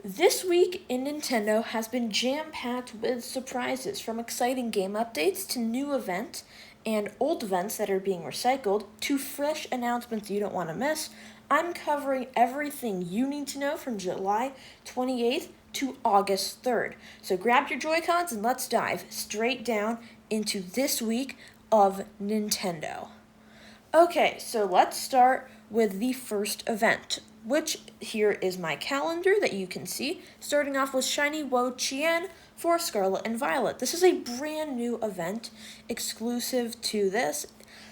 This week in Nintendo has been jam-packed with surprises, from exciting game updates to new events and old events that are being recycled to fresh announcements you don't want to miss. I'm covering everything you need to know from July 28th to August 3rd. So grab your Joy-Cons and let's dive straight down into this week of Nintendo. Okay, so let's start with the first event, which here is my calendar that you can see, starting off with Shiny Wo Chien for Scarlet and Violet. This is a brand new event exclusive to this.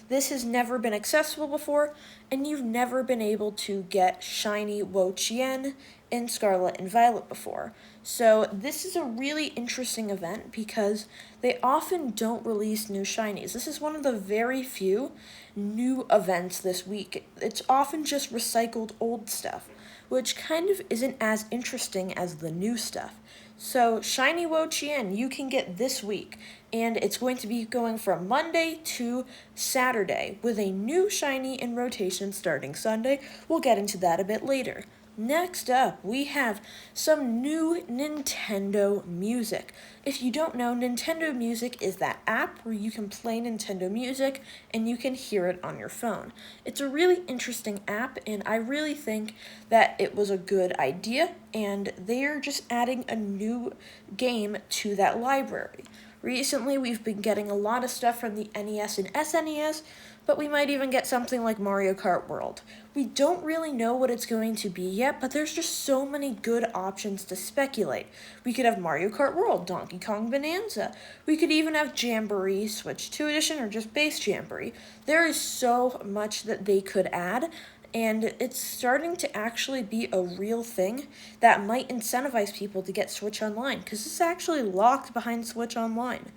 This has never been accessible before, and you've never been able to get Shiny Wo Chien in Scarlet and Violet before. So this is a really interesting event because they often don't release new shinies. This is one of the very few new events this week. It's often just recycled old stuff, which kind of isn't as interesting as the new stuff. So Shiny Wo Chien you can get this week, and it's going to be going from Monday to Saturday with a new shiny in rotation starting Sunday. We'll get into that a bit later. Next up, we have some new Nintendo Music. If you don't know, Nintendo Music is that app where you can play Nintendo Music and you can hear it on your phone. It's a really interesting app, and I really think that it was a good idea, and they're just adding a new game to that library. Recently, we've been getting a lot of stuff from the NES and SNES, but we might even get something like Mario Kart World. We don't really know what it's going to be yet, but there's just so many good options to speculate. We could have Mario Kart World, Donkey Kong Bonanza. We could even have Jamboree Switch 2 Edition or just base Jamboree. There is so much that they could add, and it's starting to actually be a real thing that might incentivize people to get Switch Online, because it's actually locked behind Switch Online.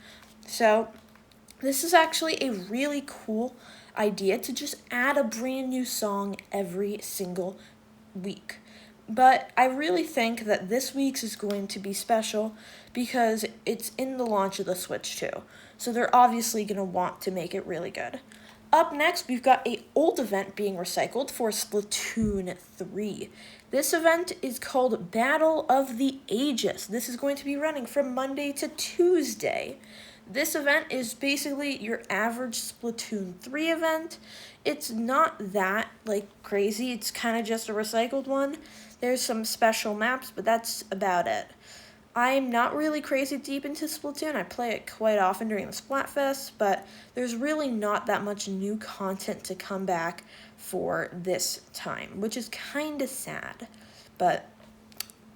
So this is actually a really cool idea to just add a brand new song every single week. But I really think that this week's is going to be special because it's in the launch of the Switch 2. So they're obviously going to want to make it really good. Up next, we've got an old event being recycled for Splatoon 3. This event is called Battle of the Ages. This is going to be running from Monday to Tuesday. This event is basically your average Splatoon 3 event. It's not that, crazy. It's kind of just a recycled one. There's some special maps, but that's about it. I'm not really crazy deep into Splatoon. I play it quite often during the Splatfest, but there's really not that much new content to come back for this time, which is kind of sad. But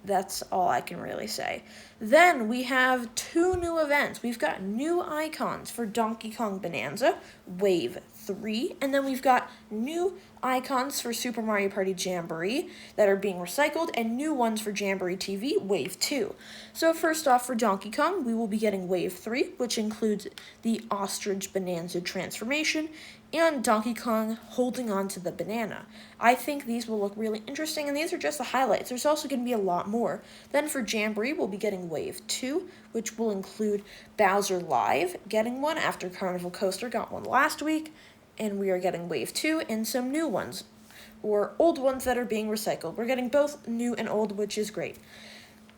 that's all I can really say. Then we have two new events. We've got new icons for Donkey Kong Bonanza, Wave 3, and then we've got new icons for Super Mario Party Jamboree that are being recycled, and new ones for Jamboree TV, Wave 2. So first off, for Donkey Kong, we will be getting Wave 3, which includes the Ostrich Bonanza transformation, and Donkey Kong holding on to the banana. I think these will look really interesting, and these are just the highlights. There's also going to be a lot more. Then for Jamboree, we'll be getting Wave 2, which will include Bowser Live getting one after Carnival Coaster got one last week, and we are getting Wave 2 and some new ones, or old ones that are being recycled. We're getting both new and old, which is great.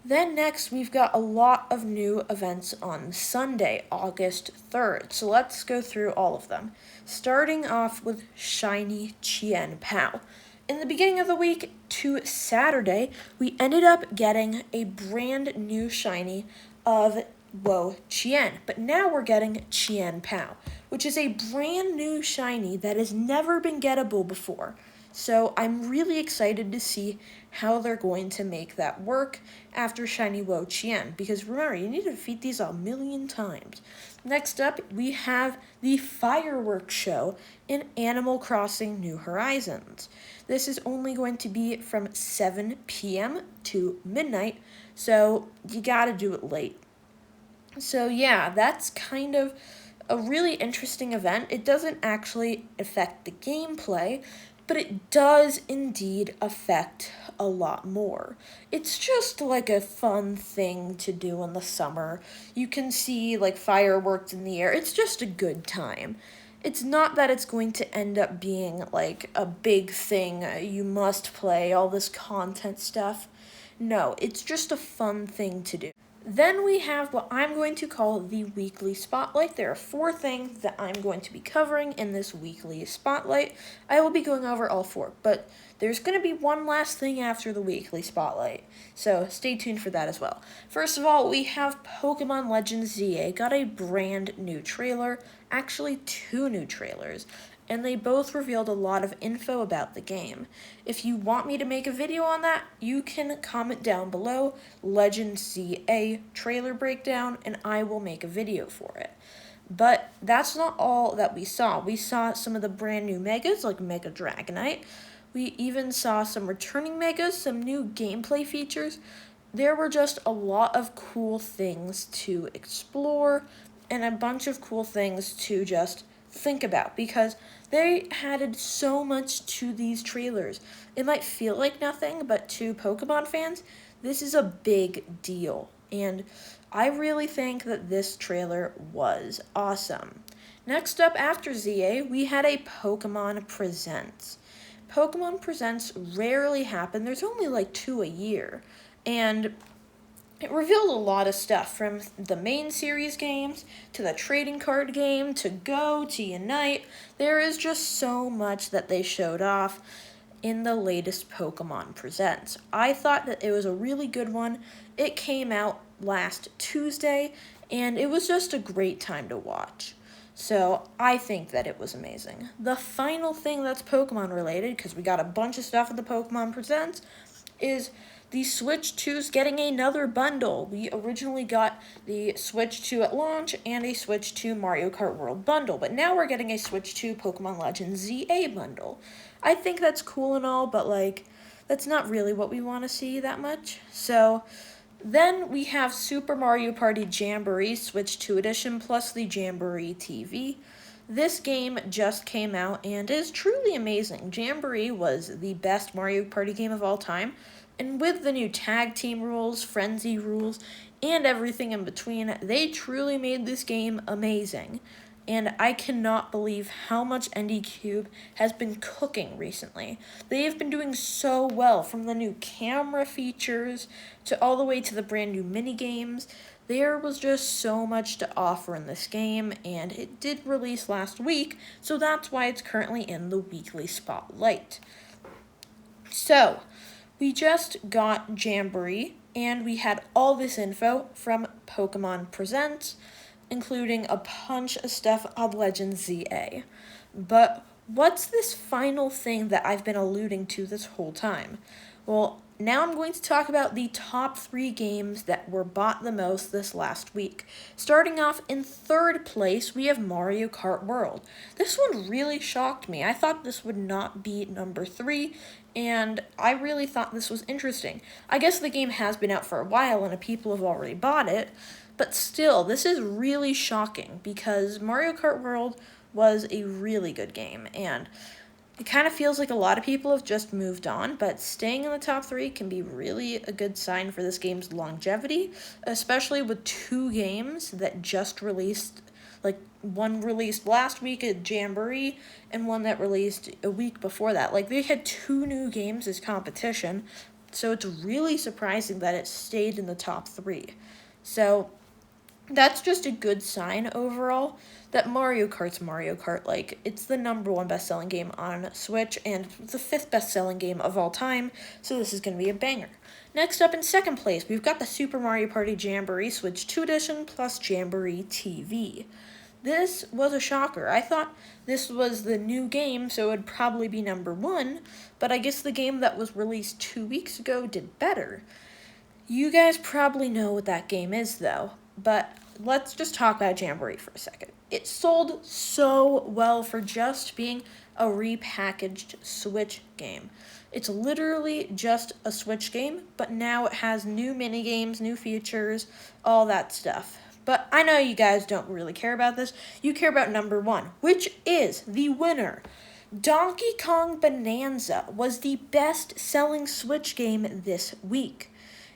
Then next, we've got a lot of new events on Sunday, August 3rd. So let's go through all of them. Starting off with Shiny Chien Pao. In the beginning of the week to Saturday, we ended up getting a brand new shiny of Wo Chien. But now we're getting Chien Pao, which is a brand new shiny that has never been gettable before. So I'm really excited to see how they're going to make that work after Shiny Wo Chien, because remember, you need to defeat these 1,000,000 times. Next up, we have the fireworks show in Animal Crossing New Horizons. This is only going to be from 7 p.m. to midnight, so you gotta do it late. So yeah, that's kind of a really interesting event. It doesn't actually affect the gameplay, but it does indeed affect a lot more. It's just like a fun thing to do in the summer. You can see fireworks in the air. It's just a good time. It's not that it's going to end up being like a big thing. You must play all this content stuff. No, it's just a fun thing to do. Then we have what I'm going to call the weekly spotlight. There are 4 things that I'm going to be covering in this weekly spotlight. I will be going over all 4, but there's going to be one last thing after the weekly spotlight, so stay tuned for that as well. First of all, we have Pokemon Legends ZA got a brand new trailer, actually 2 new trailers, and they both revealed a lot of info about the game. If you want me to make a video on that, you can comment down below, Legends ZA trailer breakdown, and I will make a video for it. But that's not all that we saw. We saw some of the brand new Megas, like Mega Dragonite. We even saw some returning Megas, some new gameplay features. There were just a lot of cool things to explore, and a bunch of cool things to just think about, because they added so much to these trailers. It might feel like nothing, but to Pokemon fans, this is a big deal. And I really think that this trailer was awesome. Next up after ZA, we had a Pokemon Presents. Pokemon Presents rarely happen. There's only like 2 a year. And it revealed a lot of stuff, from the main series games, to the trading card game, to Go, to Unite. There is just so much that they showed off in the latest Pokemon Presents. I thought that it was a really good one. It came out last Tuesday, and it was just a great time to watch. So I think that it was amazing. The final thing that's Pokemon related, because we got a bunch of stuff at the Pokemon Presents, is the Switch 2's getting another bundle. We originally got the Switch 2 at launch and a Switch 2 Mario Kart World bundle, but now we're getting a Switch 2 Pokemon Legends ZA bundle. I think that's cool and all, but that's not really what we want to see that much. So then we have Super Mario Party Jamboree Switch 2 Edition plus the Jamboree TV. This game just came out and is truly amazing. Jamboree was the best Mario Party game of all time, and with the new tag team rules, frenzy rules, and everything in between, they truly made this game amazing. And I cannot believe how much ND Cube has been cooking recently. They have been doing so well, from the new camera features to all the way to the brand new mini games. There was just so much to offer in this game, and it did release last week, so that's why it's currently in the weekly spotlight. So, we just got Jamboree, and we had all this info from Pokemon Presents, including a bunch of stuff on Legends ZA. But what's this final thing that I've been alluding to this whole time? Well, now I'm going to talk about the top 3 games that were bought the most this last week. Starting off in 3rd place, we have Mario Kart World. This one really shocked me. I thought this would not be number 3, and I really thought this was interesting. I guess the game has been out for a while and people have already bought it, but still, this is really shocking because Mario Kart World was a really good game, and it kind of feels like a lot of people have just moved on, but staying in the top 3 can be really a good sign for this game's longevity, especially with 2 games that just released, like one released last week at Jamboree and one that released a week before that. Like, they had 2 new games as competition, so it's really surprising that it stayed in the top 3. So that's just a good sign overall that Mario Kart's Mario Kart. Like, it's the number 1 best-selling game on Switch and the 5th best-selling game of all time, so this is going to be a banger. Next up in 2nd place, we've got the Super Mario Party Jamboree Switch 2 Edition plus Jamboree TV. This was a shocker. I thought this was the new game, so it would probably be number 1, but I guess the game that was released 2 weeks ago did better. You guys probably know what that game is, though, but let's just talk about Jamboree for a second. It sold so well for just being a repackaged Switch game. It's literally just a Switch game, but now it has new minigames, new features, all that stuff. But I know you guys don't really care about this. You care about number 1, which is the winner. Donkey Kong Bonanza was the best-selling Switch game this week.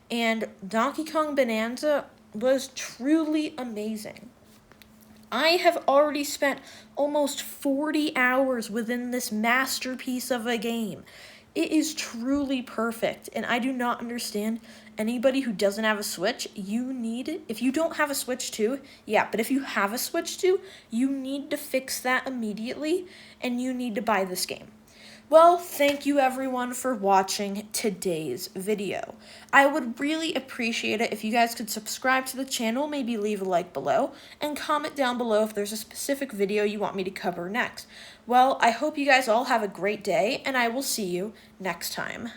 And Donkey Kong Bonanza was truly amazing. I have already spent almost 40 hours within this masterpiece of a game. It is truly perfect, and I do not understand anybody who doesn't have a Switch. If you don't have a Switch 2, yeah, but if you have a Switch 2, you need to fix that immediately, and you need to buy this game. Well, thank you everyone for watching today's video. I would really appreciate it if you guys could subscribe to the channel, maybe leave a like below, and comment down below if there's a specific video you want me to cover next. Well, I hope you guys all have a great day, and I will see you next time.